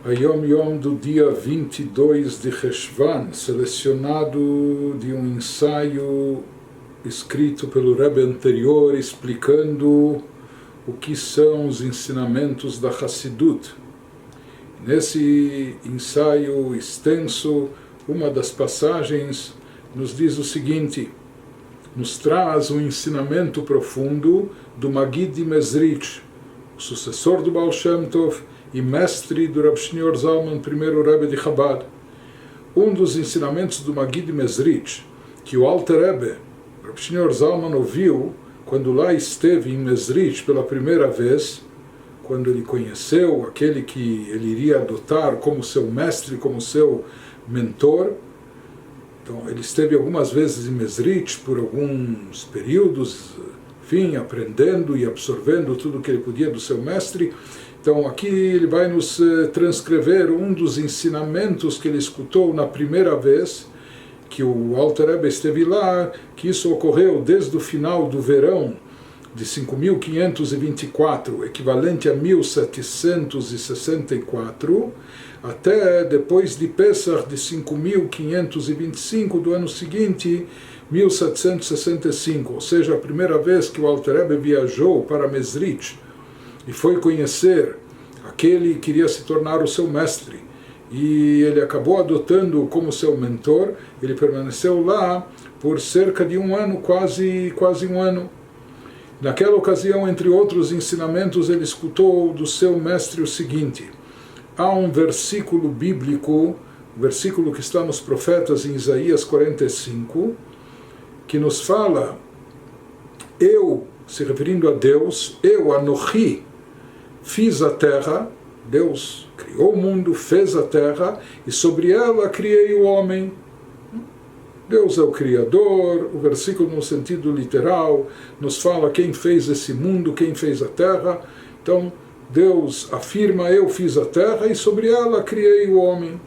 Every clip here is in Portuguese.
a Yom Yom do dia 22 de Cheshvan, selecionado de um ensaio escrito pelo Rebbe anterior, explicando o que são os ensinamentos da Hassidut. Nesse ensaio extenso, uma das passagens nos diz o seguinte, nos traz um ensinamento profundo do Maggid de Mezritch, o sucessor do Baal Shem Tov e mestre do Rab Shneur Zalman, primeiro Rebbe de Chabad. Um dos ensinamentos do Maggid de Mezritch, que o Alter Rebbe, Rab Shneur Zalman, ouviu quando lá esteve em Mezritch pela primeira vez, quando ele conheceu aquele que ele iria adotar como seu mestre, como seu mentor. Então, ele esteve algumas vezes em Mezritch por alguns períodos, enfim, aprendendo e absorvendo tudo o que ele podia do seu mestre. Então, aqui ele vai nos transcrever um dos ensinamentos que ele escutou na primeira vez, que o Alter Rebbe esteve lá, que isso ocorreu desde o final do verão de 5.524, equivalente a 1764, até depois de Pesach de 5.525 do ano seguinte, 1765, ou seja, a primeira vez que o Alter Rebbe viajou para Mezritch e foi conhecer aquele que queria se tornar o seu mestre, e ele acabou adotando como seu mentor. Ele permaneceu lá por cerca de um ano, quase um ano. Naquela ocasião, entre outros ensinamentos, ele escutou do seu mestre o seguinte: há um versículo bíblico, o versículo que está nos profetas em Isaías 45, que nos fala, eu, se referindo a Deus, eu, Anochi, fiz a terra, Deus criou o mundo, fez a terra, e sobre ela criei o homem. Deus é o Criador. O versículo no sentido literal nos fala quem fez esse mundo, quem fez a terra. Então Deus afirma, eu fiz a terra e sobre ela criei o homem.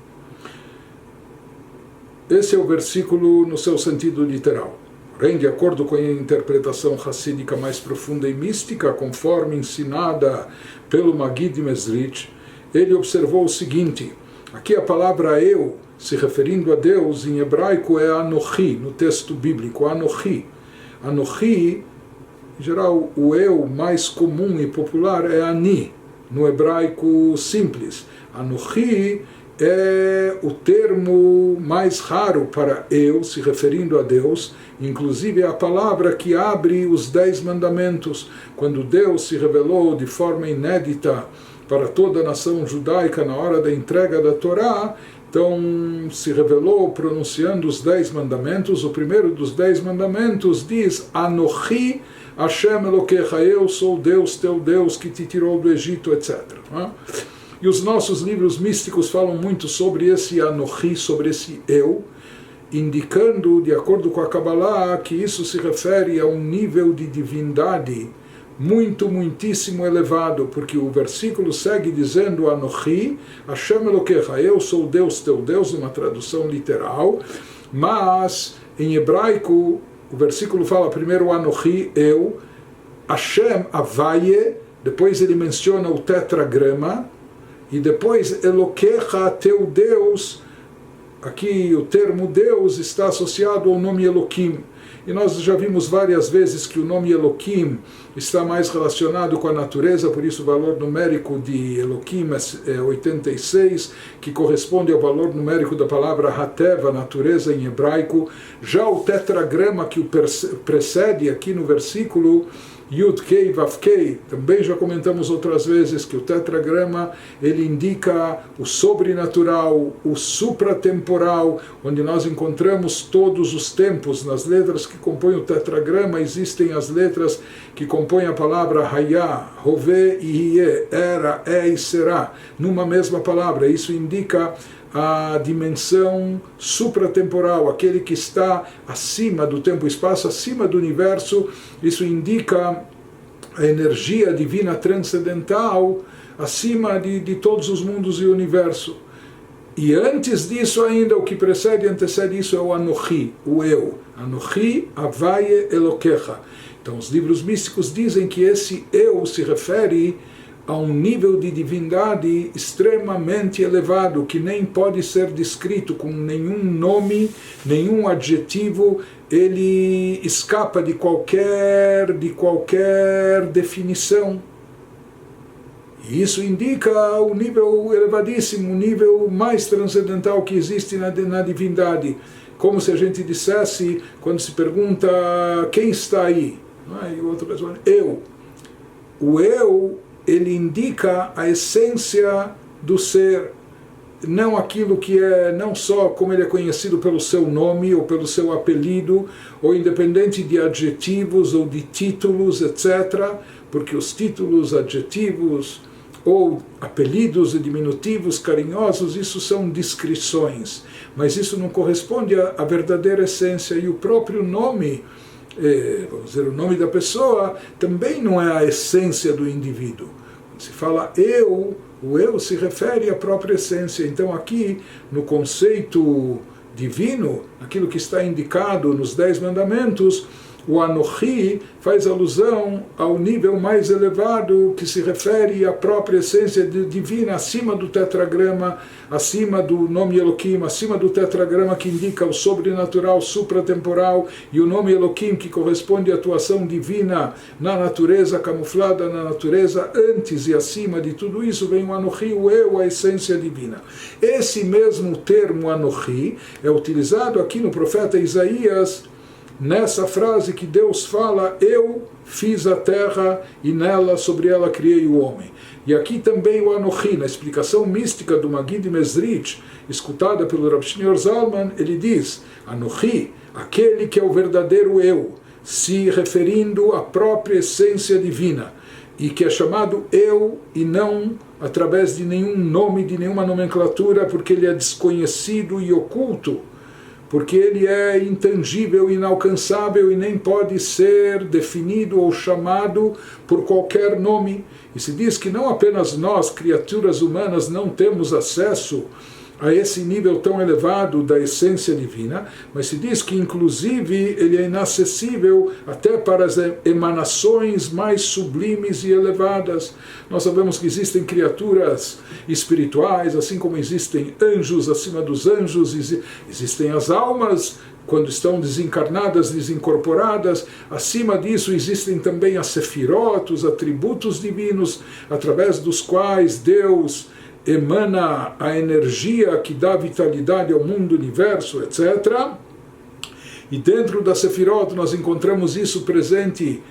Esse é o versículo no seu sentido literal. Porém, de acordo com a interpretação hassídica mais profunda e mística, conforme ensinada pelo Maggid de Mezritch, ele observou o seguinte: aqui a palavra eu, se referindo a Deus, em hebraico é Anochi, no texto bíblico, Anochi. Anochi, em geral, o eu mais comum e popular é Ani, no hebraico simples. Anochi é o termo mais raro para eu, se referindo a Deus, inclusive é a palavra que abre os 10 mandamentos. Quando Deus se revelou de forma inédita para toda a nação judaica na hora da entrega da Torá, então se revelou pronunciando os 10 mandamentos. O primeiro dos 10 mandamentos diz: Anochi Hashem Elokecha, eu sou Deus, teu Deus, que te tirou do Egito, etc. E os nossos livros místicos falam muito sobre esse Anochi, sobre esse eu, indicando, de acordo com a Kabbalah, que isso se refere a um nível de divindade muitíssimo elevado, porque o versículo segue dizendo Anochi Hashem Elokecha, eu sou Deus, teu Deus, numa tradução literal, mas em hebraico o versículo fala primeiro Anochi, eu, Hashem, Havaye, depois ele menciona o tetragrama, e depois Elokecha, teu Deus. Aqui o termo Deus está associado ao nome Eloquim. E nós já vimos várias vezes que o nome Eloquim está mais relacionado com a natureza, por isso o valor numérico de Eloquim é 86, que corresponde ao valor numérico da palavra Hateva, natureza em hebraico. Já o tetragrama que o precede aqui no versículo, Yud Kei Vav Kei, também já comentamos outras vezes que o tetragrama ele indica o sobrenatural, o supratemporal, onde nós encontramos todos os tempos. Nas letras que compõem o tetragrama existem as letras que compõem a palavra Hayá, Hovê e Hiê, era, é e será, numa mesma palavra. Isso indica a dimensão supratemporal, aquele que está acima do tempo e espaço, acima do universo. Isso indica a energia divina transcendental acima de todos os mundos e o universo. E antes disso ainda, o que precede e antecede isso é o Anochi, o eu. Anochi Havaye Elokecha. Então os livros místicos dizem que esse eu se refere a um nível de divindade extremamente elevado, que nem pode ser descrito com nenhum nome, nenhum adjetivo, ele escapa de qualquer definição. E isso indica o nível elevadíssimo, o nível mais transcendental que existe na divindade. Como se a gente dissesse, quando se pergunta quem está aí? E outra pessoa, eu. O eu, ele indica a essência do ser, não aquilo que é, não só como ele é conhecido pelo seu nome ou pelo seu apelido, ou independente de adjetivos ou de títulos, etc., porque os títulos, adjetivos ou apelidos e diminutivos carinhosos, isso são descrições, mas isso não corresponde à verdadeira essência, e o próprio nome, vamos dizer, o nome da pessoa também não é a essência do indivíduo. Quando se fala eu, o eu se refere à própria essência. Então aqui, no conceito divino, aquilo que está indicado nos 10 mandamentos, o Anochi faz alusão ao nível mais elevado, que se refere à própria essência divina, acima do tetragrama, acima do nome Elohim, acima do tetragrama que indica o sobrenatural, supratemporal, e o nome Elohim que corresponde à atuação divina na natureza, camuflada na natureza. Antes e acima de tudo isso vem o Anochi, o eu, a essência divina. Esse mesmo termo Anochi é utilizado aqui no profeta Isaías, nessa frase que Deus fala, eu fiz a terra e nela, sobre ela, criei o homem. E aqui também o Anochi, na explicação mística do Magid Mezritch, escutada pelo Rav Shneur Zalman, ele diz, Anochi, aquele que é o verdadeiro eu, se referindo à própria essência divina, e que é chamado eu e não através de nenhum nome, de nenhuma nomenclatura, porque ele é desconhecido e oculto, porque ele é intangível, inalcançável e nem pode ser definido ou chamado por qualquer nome. E se diz que não apenas nós, criaturas humanas, não temos acesso a esse nível tão elevado da essência divina, mas se diz que inclusive ele é inacessível até para as emanações mais sublimes e elevadas. Nós sabemos que existem criaturas espirituais, assim como existem anjos acima dos anjos, existem as almas quando estão desencarnadas, desincorporadas. Acima disso existem também as sefirot, os atributos divinos, através dos quais Deus emana a energia que dá vitalidade ao mundo, universo, etc. E dentro da Sefirot nós encontramos isso presente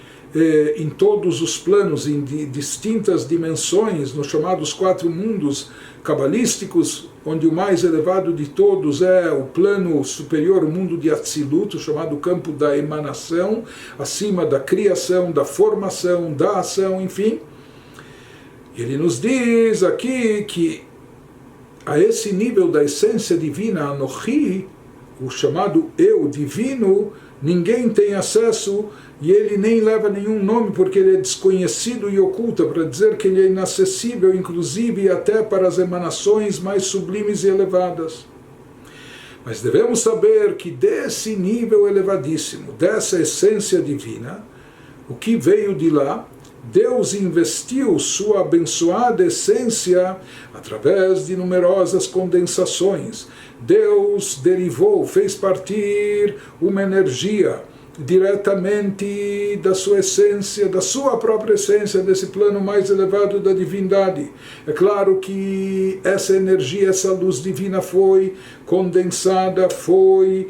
em todos os planos, em distintas dimensões, nos chamados 4 mundos cabalísticos, onde o mais elevado de todos é o plano superior, o mundo de Atzilut, chamado campo da emanação, acima da criação, da formação, da ação, enfim. Ele nos diz aqui que a esse nível da essência divina, Anochi, o chamado eu divino, ninguém tem acesso e ele nem leva nenhum nome porque ele é desconhecido e oculto, para dizer que ele é inacessível, inclusive até para as emanações mais sublimes e elevadas. Mas devemos saber que desse nível elevadíssimo, dessa essência divina, o que veio de lá, Deus investiu sua abençoada essência através de numerosas condensações. Deus derivou, fez partir uma energia diretamente da sua essência, da sua própria essência, desse plano mais elevado da divindade. É claro que essa energia, essa luz divina foi condensada, foi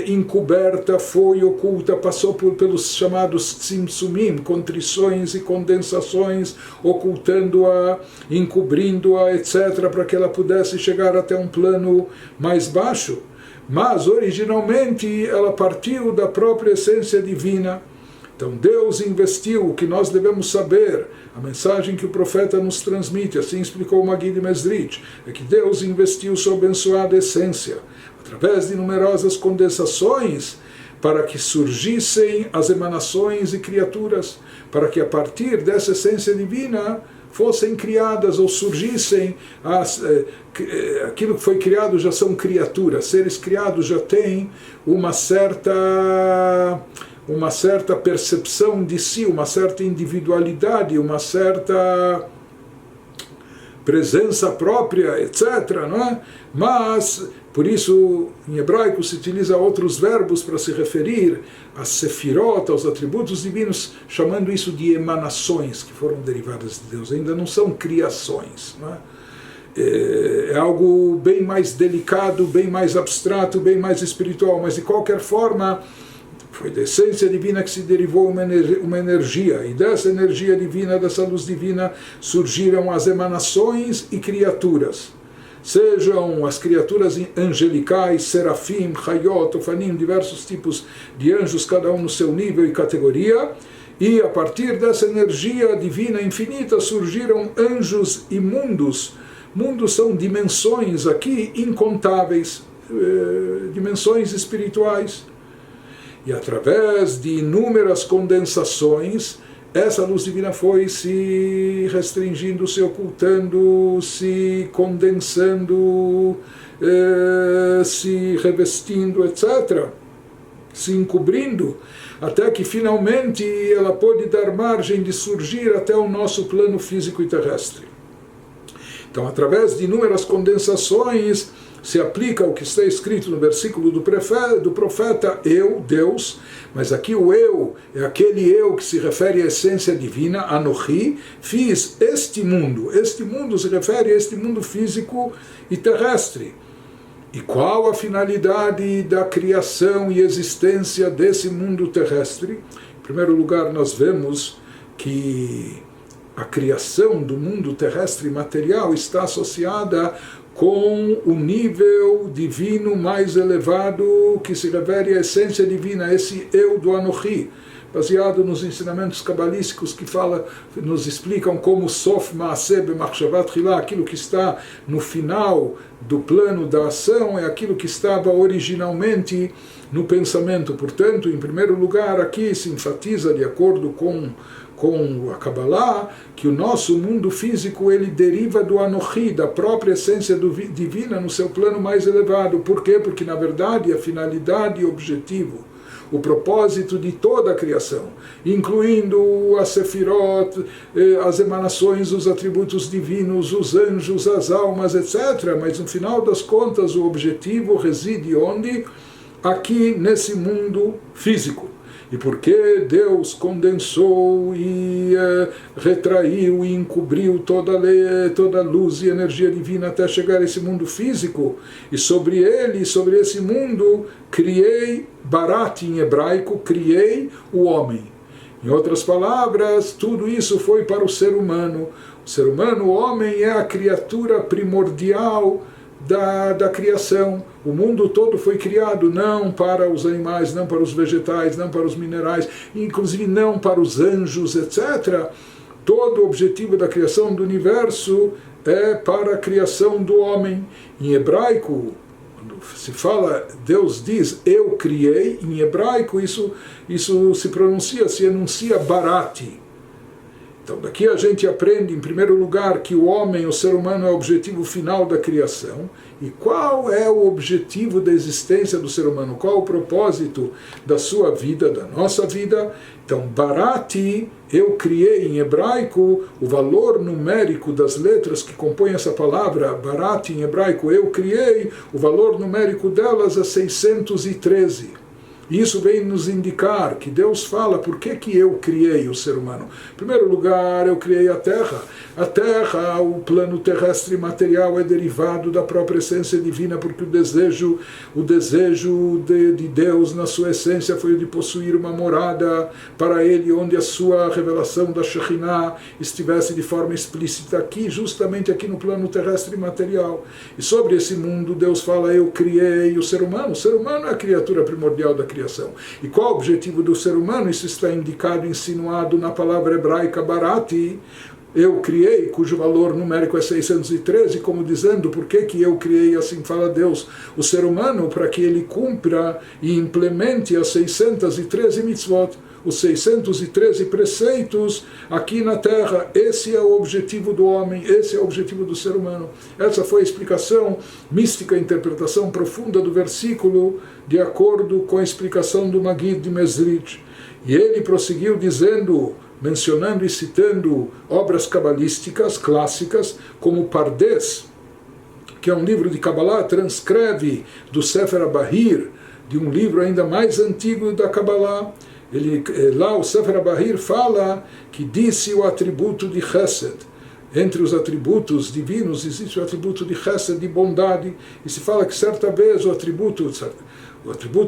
encoberta, foi oculta, passou pelos chamados tzimtzumim, contrições e condensações, ocultando-a, encobrindo-a, etc., para que ela pudesse chegar até um plano mais baixo. Mas, originalmente, ela partiu da própria essência divina. Então, Deus investiu, o que nós devemos saber, a mensagem que o profeta nos transmite, assim explicou o Magid Mezritch, é que Deus investiu sua abençoada essência, através de numerosas condensações, para que surgissem as emanações e criaturas, para que a partir dessa essência divina fossem criadas ou surgissem aquilo que foi criado já são criaturas, seres criados já têm uma certa percepção de si, uma certa individualidade, uma certa presença própria, etc. Não é? Mas, por isso, em hebraico se utiliza outros verbos para se referir às sefirot, aos atributos divinos, chamando isso de emanações que foram derivadas de Deus. Ainda não são criações. Não é? É algo bem mais delicado, bem mais abstrato, bem mais espiritual, mas de qualquer forma foi da essência divina que se derivou uma energia, e dessa energia divina, dessa luz divina, surgiram as emanações e criaturas. Sejam as criaturas angelicais, serafim, chayot, ofanim, diversos tipos de anjos, cada um no seu nível e categoria, e a partir dessa energia divina infinita surgiram anjos e mundos. Mundos são dimensões aqui incontáveis, dimensões espirituais. E através de inúmeras condensações, essa luz divina foi se restringindo, se ocultando, se condensando, se revestindo, etc., se encobrindo, até que finalmente ela pôde dar margem de surgir até o nosso plano físico e terrestre. Então, através de inúmeras condensações, se aplica o que está escrito no versículo do profeta, eu, Deus, mas aqui o eu é aquele eu que se refere à essência divina, Anohi, fiz este mundo se refere a este mundo físico e terrestre. E qual a finalidade da criação e existência desse mundo terrestre? Em primeiro lugar, nós vemos que a criação do mundo terrestre material está associada com o nível divino mais elevado que se refere à essência divina, esse eu do Anohi, baseado nos ensinamentos cabalísticos que nos explicam como Sof Maaseh B'Machshavat Chilá, aquilo que está no final do plano da ação é aquilo que estava originalmente no pensamento. Portanto, em primeiro lugar, aqui se enfatiza, de acordo com a Kabbalah, que o nosso mundo físico ele deriva do Anohi, da própria essência divina no seu plano mais elevado. Por quê? Porque, na verdade, a finalidade e objetivo, o propósito de toda a criação, incluindo as sefirot, as emanações, os atributos divinos, os anjos, as almas, etc. Mas, no final das contas, o objetivo reside onde? Aqui, nesse mundo físico. E porque Deus condensou e retraiu e encobriu toda a luz e energia divina até chegar a esse mundo físico, e sobre ele, sobre esse mundo, criei, barat em hebraico, criei o homem. Em outras palavras, tudo isso foi para o ser humano. O ser humano, o homem, é a criatura primordial da criação. O mundo todo foi criado não para os animais, não para os vegetais, não para os minerais, inclusive não para os anjos, etc. Todo o objetivo da criação do universo é para a criação do homem. Em hebraico, quando se fala, Deus diz, eu criei, em hebraico isso se pronuncia, se enuncia barati. Então, daqui a gente aprende, em primeiro lugar, que o homem, o ser humano, é o objetivo final da criação. E qual é o objetivo da existência do ser humano? Qual o propósito da sua vida, da nossa vida? Então, barati, eu criei em hebraico, o valor numérico das letras que compõem essa palavra, barati em hebraico, eu criei, o valor numérico delas é 613. Isso vem nos indicar que Deus fala por que eu criei o ser humano. Em primeiro lugar, eu criei a Terra. A Terra, o plano terrestre material, é derivado da própria essência divina, porque o desejo de Deus, na sua essência, foi o de possuir uma morada para Ele, onde a sua revelação da Shekhinah estivesse de forma explícita aqui, justamente aqui no plano terrestre material. E sobre esse mundo, Deus fala, eu criei o ser humano. O ser humano é a criatura primordial da criação. E qual o objetivo do ser humano? Isso está indicado, insinuado na palavra hebraica barati, eu criei, cujo valor numérico é 613, como dizendo, por que eu criei, assim fala Deus, o ser humano, para que ele cumpra e implemente as 613 mitzvot, os 613 preceitos aqui na Terra. Esse é o objetivo do homem, esse é o objetivo do ser humano. Essa foi a explicação mística, a interpretação profunda do versículo, de acordo com a explicação do Magid de Mezritch. E ele prosseguiu dizendo, mencionando e citando obras cabalísticas clássicas, como Pardes, que é um livro de Kabbalah, transcreve do Sefer HaBahir, de um livro ainda mais antigo da Kabbalah. Lá o Sefer HaBahir fala que disse o atributo de Chesed. Entre os atributos divinos existe o atributo de Chesed, de bondade, e se fala que certa vez o atributo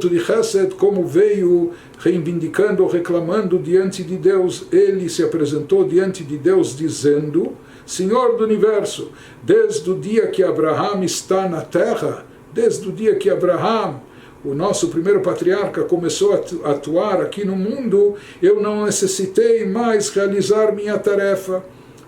de Chesed, como veio reivindicando ou reclamando diante de Deus, ele se apresentou diante de Deus dizendo: Senhor do Universo, desde o dia que Abraham está na terra, desde o dia que Abraham, o nosso primeiro patriarca, começou a atuar aqui no mundo, eu não necessitei mais realizar minha tarefa.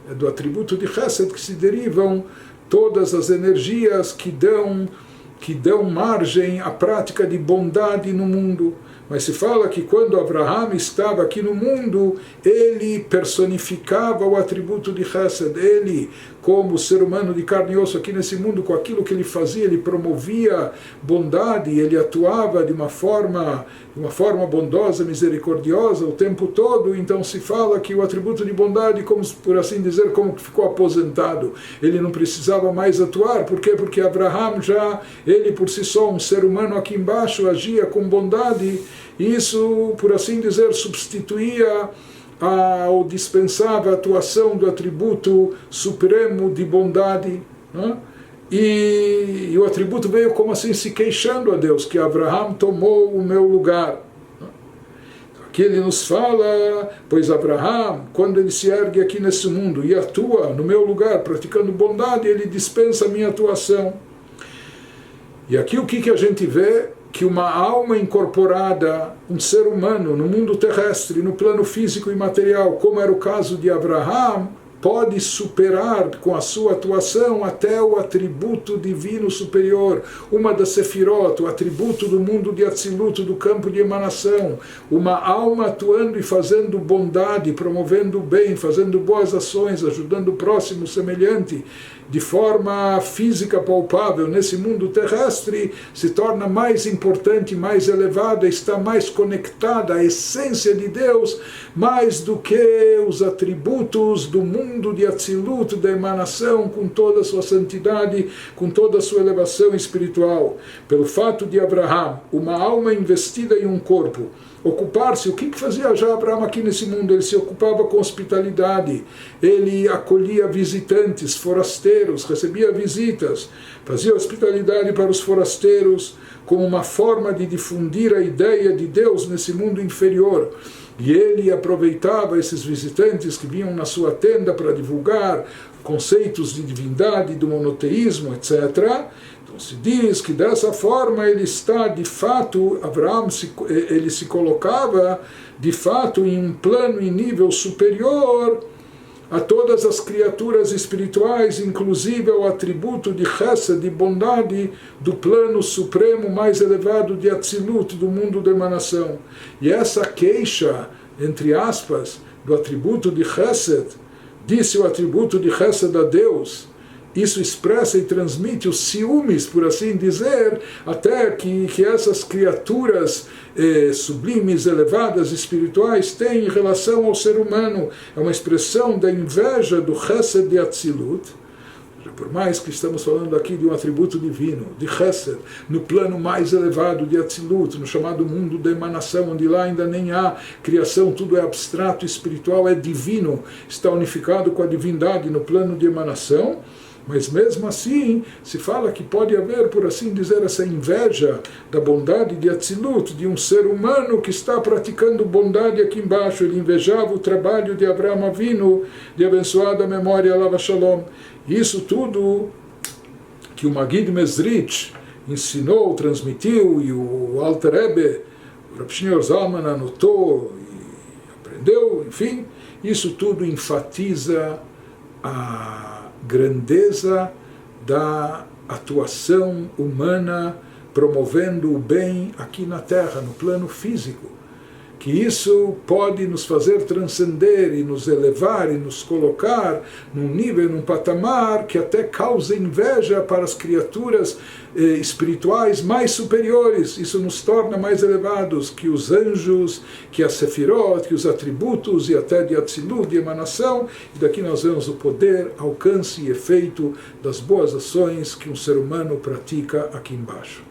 É do atributo de Chesed que se derivam todas as energias que dão margem à prática de bondade no mundo. Mas se fala que quando Abraham estava aqui no mundo, ele personificava o atributo de Chesed. Ele, como ser humano de carne e osso aqui nesse mundo, com aquilo que ele fazia, ele promovia bondade, ele atuava de uma forma bondosa, misericordiosa o tempo todo. Então se fala que o atributo de bondade, como por assim dizer, como que ficou aposentado. Ele não precisava mais atuar. Por quê? Porque Abraham ele por si só, um ser humano aqui embaixo, agia com bondade. Isso, por assim dizer, substituía ou dispensava a atuação do atributo supremo de bondade, né? E o atributo veio como assim se queixando a Deus, que Abraham tomou o meu lugar. Aqui ele nos fala, pois Abraham, quando ele se ergue aqui nesse mundo e atua no meu lugar, praticando bondade, ele dispensa a minha atuação. E aqui o que a gente vê? Que uma alma incorporada, um ser humano no mundo terrestre, no plano físico e material, como era o caso de Abraham, pode superar com a sua atuação até o atributo divino superior, uma das sefirot, o atributo do mundo de Atzilut, do campo de emanação, uma alma atuando e fazendo bondade, promovendo o bem, fazendo boas ações, ajudando o próximo semelhante, de forma física palpável nesse mundo terrestre, se torna mais importante, mais elevada, está mais conectada à essência de Deus, mais do que os atributos do mundo de Atzilut, da emanação, com toda a sua santidade, com toda a sua elevação espiritual. Pelo fato de Abraham, uma alma investida em um corpo, ocupar-se, o que fazia já Abraham aqui nesse mundo? Ele se ocupava com hospitalidade, ele acolhia visitantes, forasteiros, recebia visitas, fazia hospitalidade para os forasteiros, como uma forma de difundir a ideia de Deus nesse mundo inferior. E ele aproveitava esses visitantes que vinham na sua tenda para divulgar conceitos de divindade, do monoteísmo, etc. Então se diz que dessa forma ele está, de fato, Abraham ele se colocava, de fato, em um plano e nível superior a todas as criaturas espirituais, inclusive ao atributo de Chesed, de bondade, do plano supremo mais elevado de Atzilut, do mundo da emanação. E essa queixa, entre aspas, do atributo de Chesed, disse o atributo de Chesed a Deus, isso expressa e transmite os ciúmes, por assim dizer, até que essas criaturas sublimes, elevadas, espirituais têm em relação ao ser humano. É uma expressão da inveja do Chesed de Atzilut. Por mais que estamos falando aqui de um atributo divino, de Chesed, no plano mais elevado de Atzilut, no chamado mundo da emanação, onde lá ainda nem há criação, tudo é abstrato, espiritual, é divino, está unificado com a divindade no plano de emanação. Mas mesmo assim, se fala que pode haver, por assim dizer, essa inveja da bondade de Atzilut, de um ser humano que está praticando bondade aqui embaixo. Ele invejava o trabalho de Abraham Avinu, de abençoada memória, Alav Shalom. Isso tudo que o Magid Mezritch ensinou, transmitiu, e o Alter Rebbe, o Rav Shneur Zalman, anotou e aprendeu, enfim, isso tudo enfatiza a grandeza da atuação humana promovendo o bem aqui na Terra, no plano físico. que isso pode nos fazer transcender e nos elevar e nos colocar num nível, num patamar que até causa inveja para as criaturas espirituais mais superiores. Isso nos torna mais elevados que os anjos, que a Sefirot, que os atributos e até de Atzilut, de emanação. E daqui nós vemos o poder, alcance e efeito das boas ações que um ser humano pratica aqui embaixo.